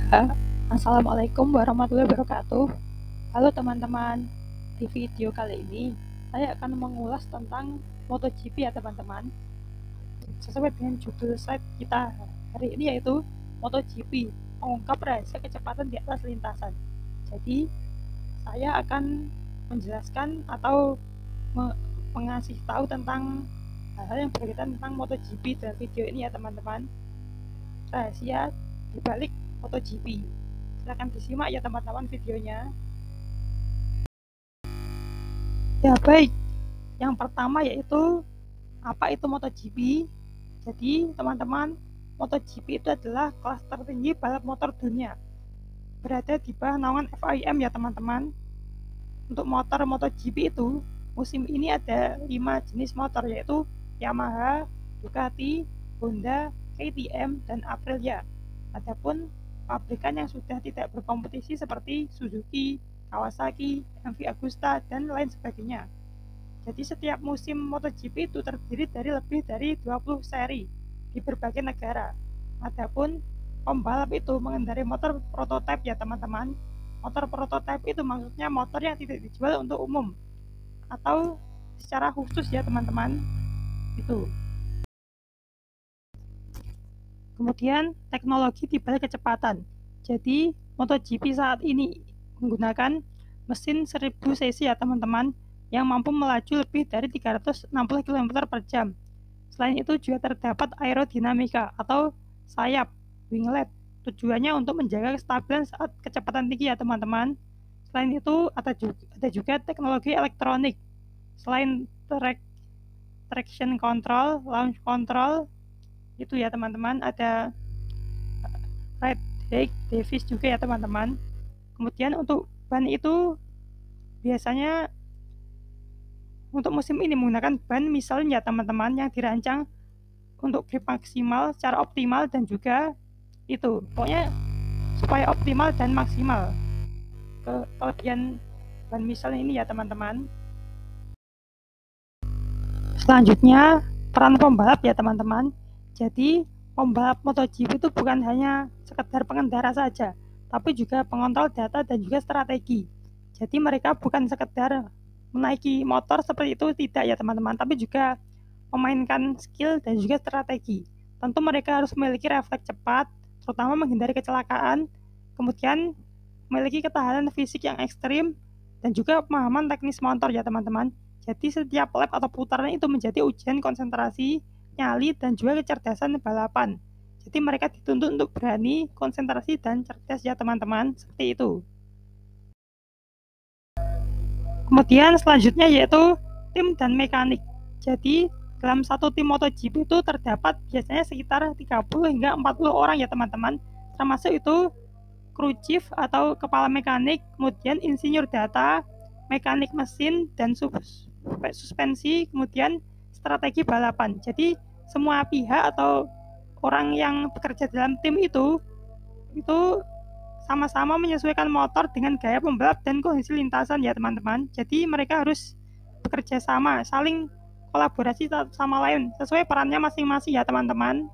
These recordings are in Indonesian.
Ya, Assalamualaikum warahmatullahi wabarakatuh. Halo teman-teman, di video kali ini saya akan mengulas tentang MotoGP ya teman-teman. Sesuai dengan judul slide kita hari ini yaitu MotoGP, mengungkap rahasia kecepatan di atas lintasan. Jadi, saya akan menjelaskan atau mengasih tahu tentang hal-hal yang berkaitan tentang MotoGP dalam video ini ya teman-teman. Rahasia dibalik MotoGP. Silahkan disimak ya teman-teman videonya. Ya baik, yang pertama yaitu apa itu MotoGP. Jadi teman-teman, MotoGP itu adalah kelas tertinggi balap motor dunia, berada di bawah naungan FIM ya teman-teman. Untuk motor MotoGP itu musim ini ada 5 jenis motor, yaitu Yamaha, Ducati, Honda, KTM, dan Aprilia. Adapun pabrikan yang sudah tidak berkompetisi seperti Suzuki, Kawasaki, MV Agusta, dan lain sebagainya. Jadi setiap musim MotoGP itu terdiri dari lebih dari 20 seri di berbagai negara. Adapun pembalap itu mengendarai motor prototipe ya teman-teman. Motor prototipe itu maksudnya motor yang tidak dijual untuk umum atau secara khusus ya teman-teman. Itu. Kemudian teknologi di balik kecepatan. Jadi MotoGP saat ini menggunakan mesin 1000 cc ya teman-teman, yang mampu melaju lebih dari 360 km per jam. Selain itu juga terdapat aerodinamika atau sayap winglet. Tujuannya untuk menjaga kestabilan saat kecepatan tinggi ya teman-teman. Selain itu ada juga teknologi elektronik. Selain traction control, launch control, itu ya teman-teman, ada ride height device juga ya teman-teman. Kemudian untuk ban itu biasanya untuk musim ini menggunakan ban misalnya teman-teman yang dirancang untuk grip maksimal secara optimal, dan juga itu pokoknya supaya optimal dan maksimal. Kelebihan ban misalnya ini ya teman-teman. Selanjutnya peran pembalap ya teman-teman. Jadi pembalap MotoGP itu bukan hanya sekedar pengendara saja, tapi juga pengontrol data dan juga strategi. Jadi mereka bukan sekedar menaiki motor seperti itu, tidak ya teman-teman, tapi juga memainkan skill dan juga strategi. Tentu mereka harus memiliki refleks cepat, terutama menghindari kecelakaan, kemudian memiliki ketahanan fisik yang ekstrim, dan juga pemahaman teknis motor ya teman-teman. Jadi setiap lap atau putaran itu menjadi ujian konsentrasi, nyali, dan juga kecerdasan balapan. Jadi mereka dituntut untuk berani, konsentrasi, dan cerdas ya teman-teman, seperti itu. Kemudian selanjutnya yaitu tim dan mekanik. Jadi dalam satu tim MotoGP itu terdapat biasanya sekitar 30 hingga 40 orang ya teman-teman. Termasuk itu kru chief atau kepala mekanik, kemudian insinyur data, mekanik mesin, dan suspensi, kemudian strategi balapan. Jadi semua pihak atau orang yang bekerja dalam tim itu sama-sama menyesuaikan motor dengan gaya pembalap dan kondisi lintasan ya teman-teman. Jadi mereka harus bekerja sama, saling kolaborasi satu sama lain sesuai perannya masing-masing ya teman-teman.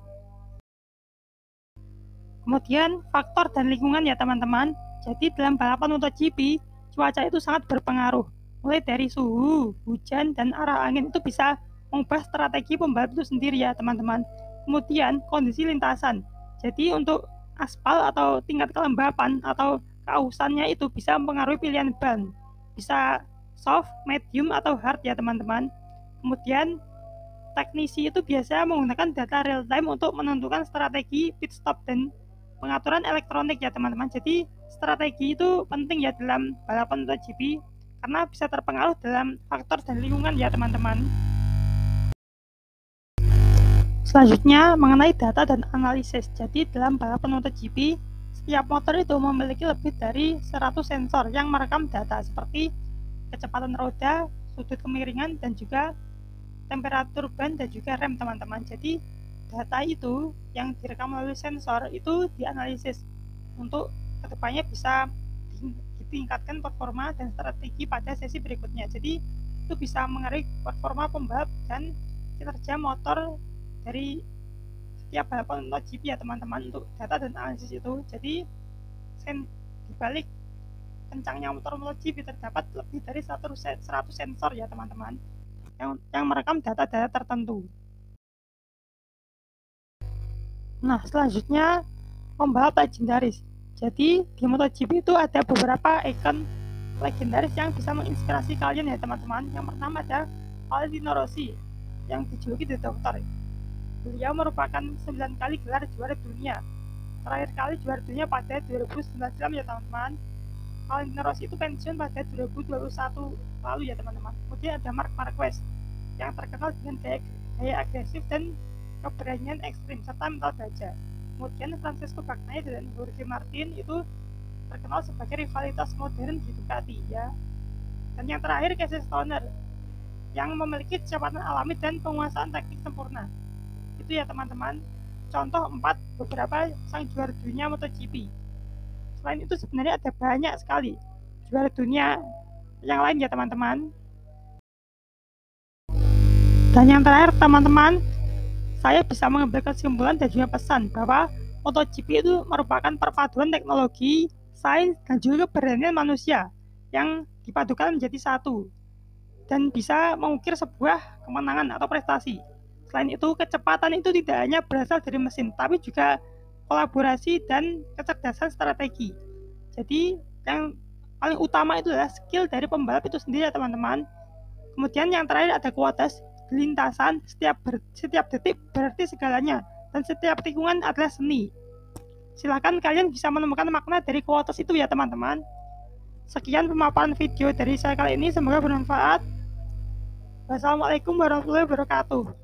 Kemudian faktor dan lingkungan ya teman-teman. Jadi dalam balapan MotoGP, cuaca itu sangat berpengaruh. Mulai dari suhu, hujan, dan arah angin itu bisa mengubah strategi pembalap itu sendiri ya teman-teman. Kemudian kondisi lintasan. Jadi untuk aspal atau tingkat kelembapan atau keausannya itu bisa mempengaruhi pilihan ban. Bisa soft, medium, atau hard ya teman-teman. Kemudian teknisi itu biasa menggunakan data real time untuk menentukan strategi pit stop dan pengaturan elektronik ya teman-teman. Jadi strategi itu penting ya dalam balapan MotoGP karena bisa terpengaruh dalam faktor dan lingkungan ya teman-teman. Selanjutnya mengenai data dan analisis. Jadi dalam balapan MotoGP, setiap motor itu memiliki lebih dari 100 sensor yang merekam data seperti kecepatan roda, sudut kemiringan, dan juga temperatur ban dan juga rem teman-teman. Jadi data itu yang direkam melalui sensor itu dianalisis untuk kedepannya bisa ditingkatkan performa dan strategi pada sesi berikutnya. Jadi itu bisa mengaruhi performa pembalap dan kinerja motor dari setiap balapan MotoGP ya teman-teman untuk data dan analisis itu. Jadi di balik kencangnya motor MotoGP terdapat lebih dari 100 sensor ya teman-teman, yang merekam data-data tertentu. Nah, selanjutnya pembalap legendaris. Jadi di MotoGP itu ada beberapa ikon legendaris yang bisa menginspirasi kalian ya teman-teman. Yang pertama ada Valentino Rossi yang dijuluki The Doctor. Beliau merupakan 9 kali gelar juara dunia. Terakhir kali juara dunia pada 2019 ya teman-teman. Valentino Rossi itu pensiun pada 2021 lalu ya teman-teman. Kemudian ada Marc Marquez yang terkenal dengan gaya agresif dan keberanian ekstrim serta mental baja. Kemudian Francesco Bagnaia dan Jorge Martin itu terkenal sebagai rivalitas modern di Ducati ya. Dan yang terakhir Casey Stoner yang memiliki kecepatan alami dan penguasaan teknik sempurna. Itu ya teman-teman, contoh 4 beberapa sang juara dunia MotoGP. Selain itu sebenarnya ada banyak sekali juara dunia yang lain ya teman-teman. Dan yang terakhir teman-teman, saya bisa mengambil kesimpulan dan juga pesan bahwa MotoGP itu merupakan perpaduan teknologi, sains, dan juga keberanian manusia yang dipadukan menjadi satu dan bisa mengukir sebuah kemenangan atau prestasi. Selain itu, kecepatan itu tidak hanya berasal dari mesin, tapi juga kolaborasi dan kecerdasan strategi. Jadi, yang paling utama itu adalah skill dari pembalap itu sendiri ya teman-teman. Kemudian yang terakhir ada kualitas lintasan, setiap detik berarti segalanya, dan setiap tikungan adalah seni. Silakan kalian bisa menemukan makna dari kualitas itu ya teman-teman. Sekian pemaparan video dari saya kali ini, semoga bermanfaat. Wassalamualaikum warahmatullahi wabarakatuh.